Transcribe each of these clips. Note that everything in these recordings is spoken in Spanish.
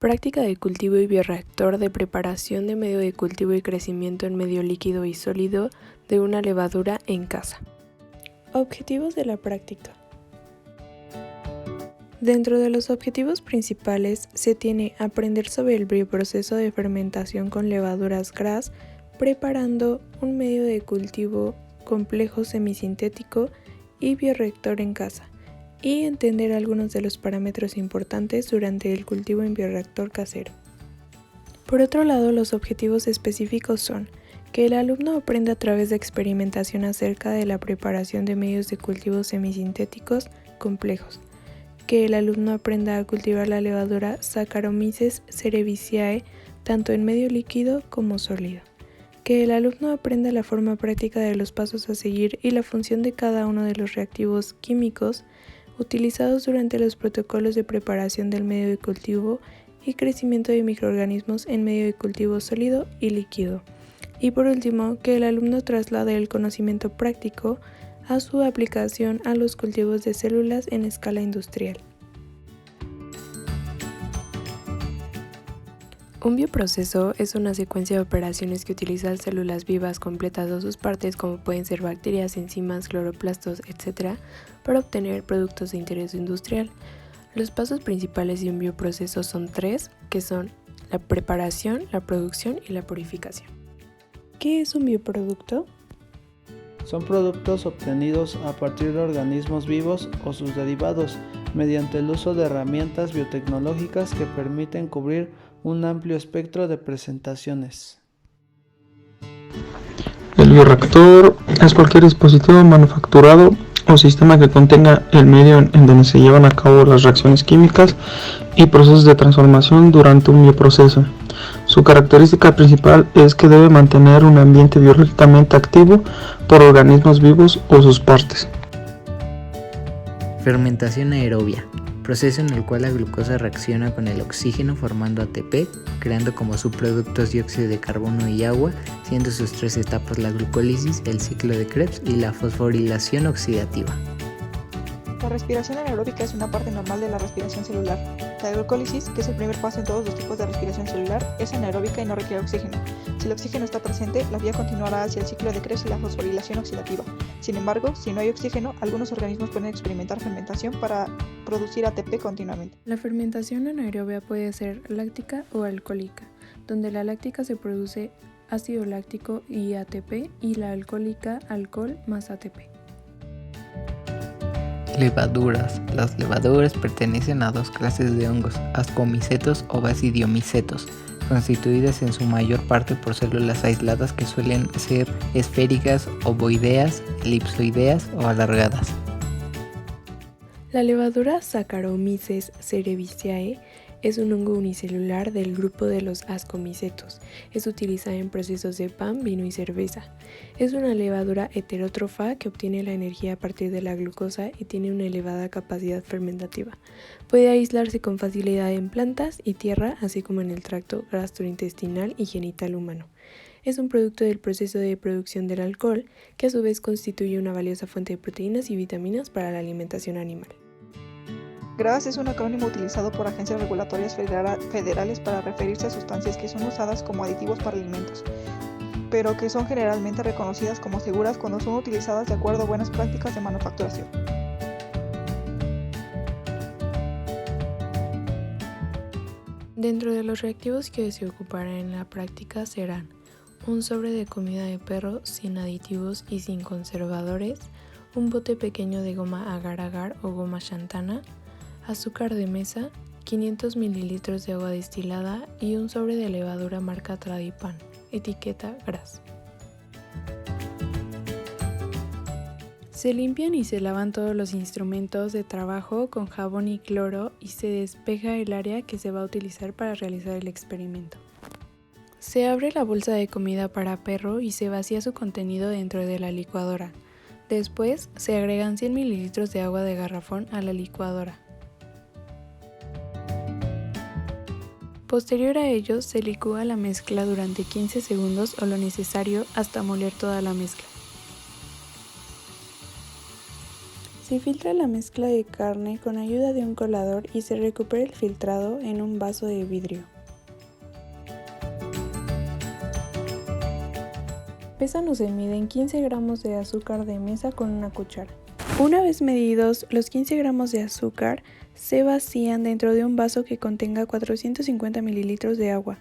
Práctica de cultivo y bioreactor de preparación de medio de cultivo y crecimiento en medio líquido y sólido de una levadura en casa. Objetivos de la práctica. Dentro de los objetivos principales se tiene aprender sobre el bioproceso de fermentación con levaduras GRAS, preparando un medio de cultivo complejo semisintético y bioreactor en casa, y entender algunos de los parámetros importantes durante el cultivo en bioreactor casero. Por otro lado, los objetivos específicos son que el alumno aprenda a través de experimentación acerca de la preparación de medios de cultivo semisintéticos complejos, que el alumno aprenda a cultivar la levadura Saccharomyces cerevisiae tanto en medio líquido como sólido, que el alumno aprenda la forma práctica de los pasos a seguir y la función de cada uno de los reactivos químicos utilizados durante los protocolos de preparación del medio de cultivo y crecimiento de microorganismos en medio de cultivo sólido y líquido. Y por último, que el alumno traslade el conocimiento práctico a su aplicación a los cultivos de células en escala industrial. Un bioproceso es una secuencia de operaciones que utilizan células vivas completas o sus partes, como pueden ser bacterias, enzimas, cloroplastos, etc., para obtener productos de interés industrial. Los pasos principales de un bioproceso son 3, que son la preparación, la producción y la purificación. ¿Qué es un bioproducto? Son productos obtenidos a partir de organismos vivos o sus derivados, mediante el uso de herramientas biotecnológicas que permiten cubrir un amplio espectro de presentaciones. El bioreactor es cualquier dispositivo manufacturado o sistema que contenga el medio en donde se llevan a cabo las reacciones químicas y procesos de transformación durante un bioproceso. Su característica principal es que debe mantener un ambiente biológicamente activo por organismos vivos o sus partes. Fermentación aerobia, proceso en el cual la glucosa reacciona con el oxígeno formando ATP, creando como subproductos dióxido de carbono y agua, siendo sus 3 etapas la glucólisis, el ciclo de Krebs y la fosforilación oxidativa. La respiración anaeróbica es una parte normal de la respiración celular. La glucólisis, que es el primer paso en todos los tipos de respiración celular, es anaeróbica y no requiere oxígeno. Si el oxígeno está presente, la vía continuará hacia el ciclo de Krebs y la fosforilación oxidativa. Sin embargo, si no hay oxígeno, algunos organismos pueden experimentar fermentación para producir ATP continuamente. La fermentación anaerobia puede ser láctica o alcohólica, donde la láctica se produce ácido láctico y ATP y la alcohólica alcohol más ATP. Levaduras. Las levaduras pertenecen a 2 clases de hongos, ascomicetos o basidiomicetos, constituidas en su mayor parte por células aisladas que suelen ser esféricas, ovoideas, elipsoideas o alargadas. La levadura Saccharomyces cerevisiae es un hongo unicelular del grupo de los ascomicetos. Es utilizada en procesos de pan, vino y cerveza. Es una levadura heterótrofa que obtiene la energía a partir de la glucosa y tiene una elevada capacidad fermentativa. Puede aislarse con facilidad en plantas y tierra, así como en el tracto gastrointestinal y genital humano. Es un producto del proceso de producción del alcohol, que a su vez constituye una valiosa fuente de proteínas y vitaminas para la alimentación animal. GRAS es un acrónimo utilizado por agencias regulatorias federales para referirse a sustancias que son usadas como aditivos para alimentos, pero que son generalmente reconocidas como seguras cuando son utilizadas de acuerdo a buenas prácticas de manufacturación. Dentro de los reactivos que se ocuparán en la práctica serán un sobre de comida de perro sin aditivos y sin conservadores, un bote pequeño de goma agar-agar o goma xantana, azúcar de mesa, 500 ml de agua destilada y un sobre de levadura marca Tradipan, etiqueta GRAS. Se limpian y se lavan todos los instrumentos de trabajo con jabón y cloro y se despeja el área que se va a utilizar para realizar el experimento. Se abre la bolsa de comida para perro y se vacía su contenido dentro de la licuadora. Después se agregan 100 ml de agua de garrafón a la licuadora. Posterior a ello, se licúa la mezcla durante 15 segundos o lo necesario hasta moler toda la mezcla. Se filtra la mezcla de carne con ayuda de un colador y se recupera el filtrado en un vaso de vidrio. Pesan o se miden 15 gramos de azúcar de mesa con una cuchara. Una vez medidos, los 15 gramos de azúcar se vacían dentro de un vaso que contenga 450 mililitros de agua.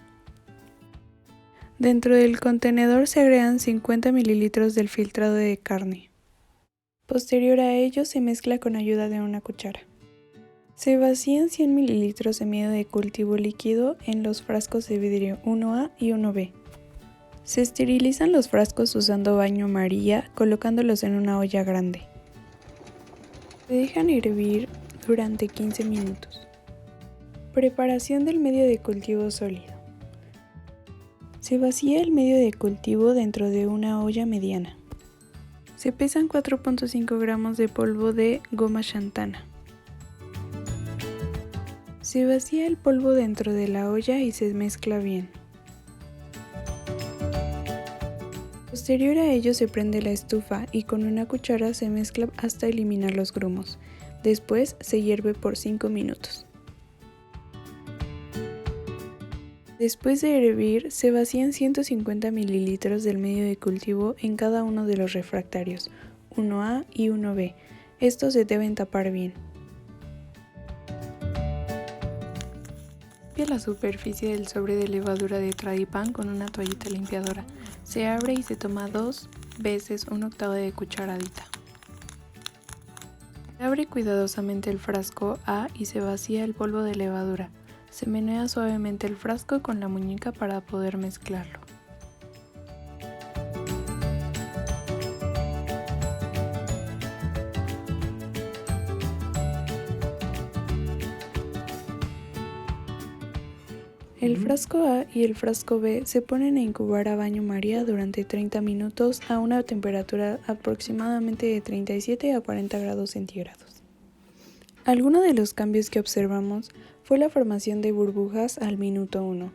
Dentro del contenedor se agregan 50 mililitros del filtrado de carne. Posterior a ello se mezcla con ayuda de una cuchara. Se vacían 100 mililitros de medio de cultivo líquido en los frascos de vidrio 1A y 1B. Se esterilizan los frascos usando baño María, colocándolos en una olla grande. Se dejan hervir durante 15 minutos. Preparación del medio de cultivo sólido. Se vacía el medio de cultivo dentro de una olla mediana. Se pesan 4.5 gramos de polvo de goma xantana. Se vacía el polvo dentro de la olla y se mezcla bien. Posterior a ello se prende la estufa y con una cuchara se mezcla hasta eliminar los grumos. Después se hierve por 5 minutos. Después de hervir, se vacían 150 mililitros del medio de cultivo en cada uno de los refractarios, 1A y 1B. Estos se deben tapar bien. Limpia la superficie del sobre de levadura de Tradipan con una toallita limpiadora. Se abre y se toma 2 veces una octava de cucharadita. Se abre cuidadosamente el frasco A y se vacía el polvo de levadura. Se menea suavemente el frasco con la muñeca para poder mezclarlo. El frasco A y el frasco B se ponen a incubar a baño María durante 30 minutos a una temperatura aproximadamente de 37 a 40 grados centígrados. Alguno de los cambios que observamos fue la formación de burbujas al minuto 1.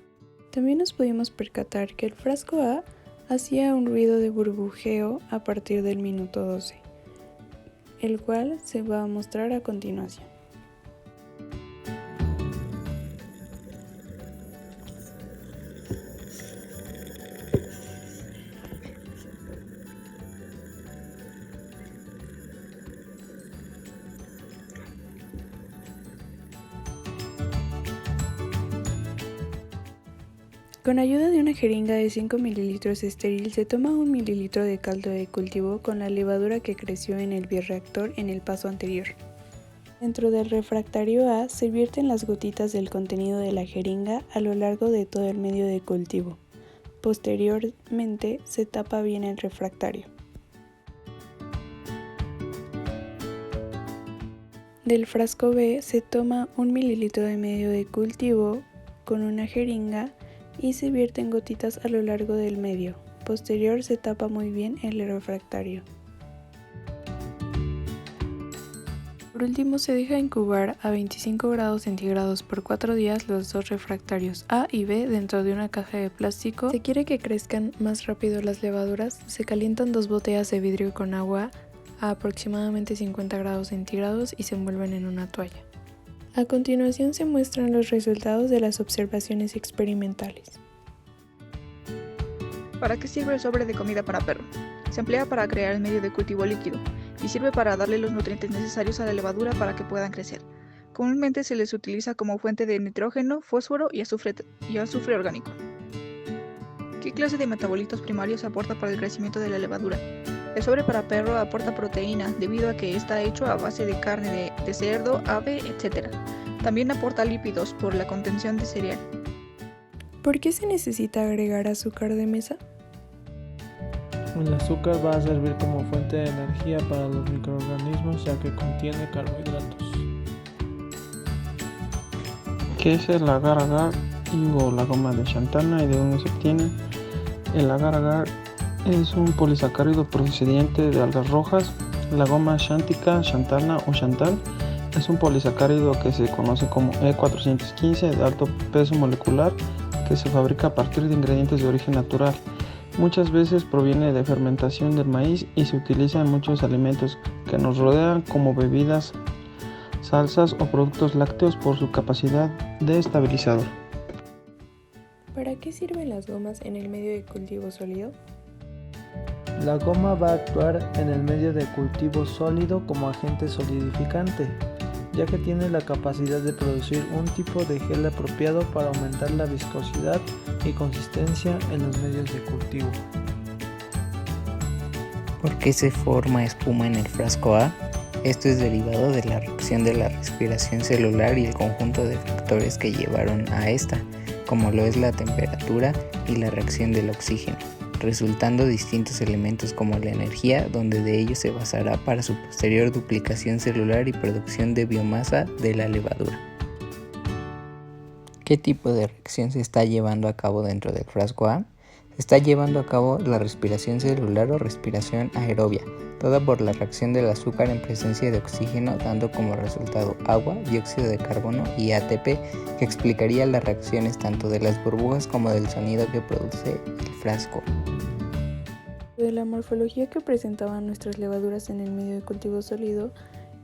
También nos pudimos percatar que el frasco A hacía un ruido de burbujeo a partir del minuto 12, el cual se va a mostrar a continuación. Con ayuda de una jeringa de 5 mililitros estéril se toma 1 mililitro de caldo de cultivo con la levadura que creció en el bioreactor en el paso anterior. Dentro del refractario A se vierten las gotitas del contenido de la jeringa a lo largo de todo el medio de cultivo. Posteriormente se tapa bien el refractario. Del frasco B se toma 1 mililitro de medio de cultivo con una jeringa y se vierten gotitas a lo largo del medio. Posterior se tapa muy bien el refractario. Por último se deja incubar a 25 grados centígrados por 4 días los dos refractarios A y B dentro de una caja de plástico. Si quiere que crezcan más rápido las levaduras, se calientan 2 botellas de vidrio con agua a aproximadamente 50 grados centígrados y se envuelven en una toalla. A continuación se muestran los resultados de las observaciones experimentales. ¿Para qué sirve el sobre de comida para perro? Se emplea para crear el medio de cultivo líquido y sirve para darle los nutrientes necesarios a la levadura para que puedan crecer. Comúnmente se les utiliza como fuente de nitrógeno, fósforo y azufre orgánico. ¿Qué clase de metabolitos primarios aporta para el crecimiento de la levadura? El sobre para perro aporta proteína debido a que está hecho a base de carne de cerdo, ave, etc. También aporta lípidos por la contención de cereal. ¿Por qué se necesita agregar azúcar de mesa? El azúcar va a servir como fuente de energía para los microorganismos ya que contiene carbohidratos. ¿Qué es el agar-agar o la goma de xantana y de dónde se obtiene? El agar-agar es un polisacárido procedente de algas rojas. La goma xántica, xantana o xantal es un polisacárido que se conoce como E415 de alto peso molecular que se fabrica a partir de ingredientes de origen natural. Muchas veces proviene de fermentación del maíz y se utiliza en muchos alimentos que nos rodean como bebidas, salsas o productos lácteos por su capacidad de estabilizador. ¿Para qué sirven las gomas en el medio de cultivo sólido? La goma va a actuar en el medio de cultivo sólido como agente solidificante, ya que tiene la capacidad de producir un tipo de gel apropiado para aumentar la viscosidad y consistencia en los medios de cultivo. ¿Por qué se forma espuma en el frasco A? Esto es derivado de la reacción de la respiración celular y el conjunto de factores que llevaron a esta, como lo es la temperatura y la reacción del oxígeno, resultando distintos elementos como la energía, donde de ello se basará para su posterior duplicación celular y producción de biomasa de la levadura. ¿Qué tipo de reacción se está llevando a cabo dentro del frasco A? Se está llevando a cabo la respiración celular o respiración aerobia, toda por la reacción del azúcar en presencia de oxígeno, dando como resultado agua, dióxido de carbono y ATP, que explicaría las reacciones tanto de las burbujas como del sonido que produce el frasco. De la morfología que presentaban nuestras levaduras en el medio de cultivo sólido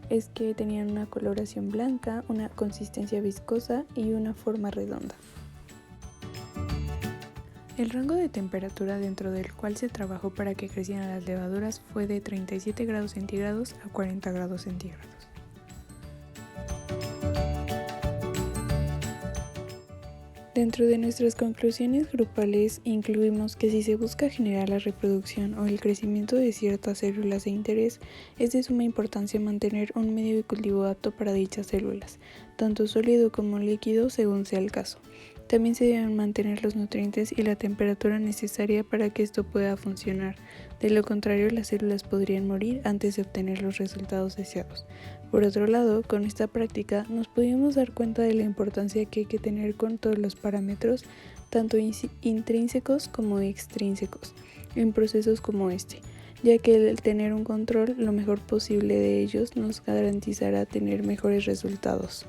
es que tenían una coloración blanca, una consistencia viscosa y una forma redonda. El rango de temperatura dentro del cual se trabajó para que crecieran las levaduras fue de 37 grados centígrados a 40 grados centígrados. Dentro de nuestras conclusiones grupales incluimos que si se busca generar la reproducción o el crecimiento de ciertas células de interés, es de suma importancia mantener un medio de cultivo apto para dichas células, tanto sólido como líquido según sea el caso. También se deben mantener los nutrientes y la temperatura necesaria para que esto pueda funcionar. De lo contrario, las células podrían morir antes de obtener los resultados deseados. Por otro lado, con esta práctica nos pudimos dar cuenta de la importancia que hay que tener con todos los parámetros, tanto intrínsecos como extrínsecos, en procesos como este, ya que el tener un control lo mejor posible de ellos nos garantizará tener mejores resultados.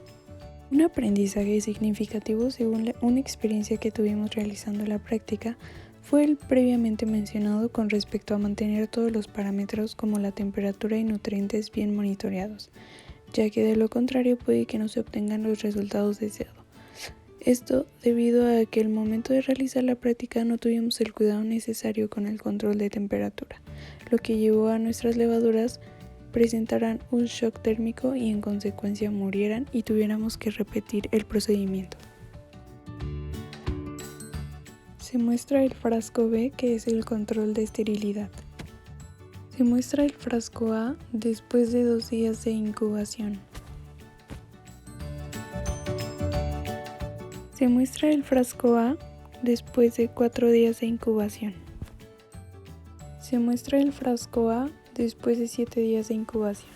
Un aprendizaje significativo según una experiencia que tuvimos realizando la práctica fue el previamente mencionado con respecto a mantener todos los parámetros como la temperatura y nutrientes bien monitoreados, ya que de lo contrario puede que no se obtengan los resultados deseados. Esto debido a que al momento de realizar la práctica no tuvimos el cuidado necesario con el control de temperatura, lo que llevó a nuestras levaduras presentaran un shock térmico y en consecuencia murieran y tuviéramos que repetir el procedimiento. Se muestra el frasco B, que es el control de esterilidad. Se muestra el frasco A después de 2 días de incubación. Se muestra el frasco A después de 4 días de incubación. Se muestra el frasco A después de 7 días de incubación.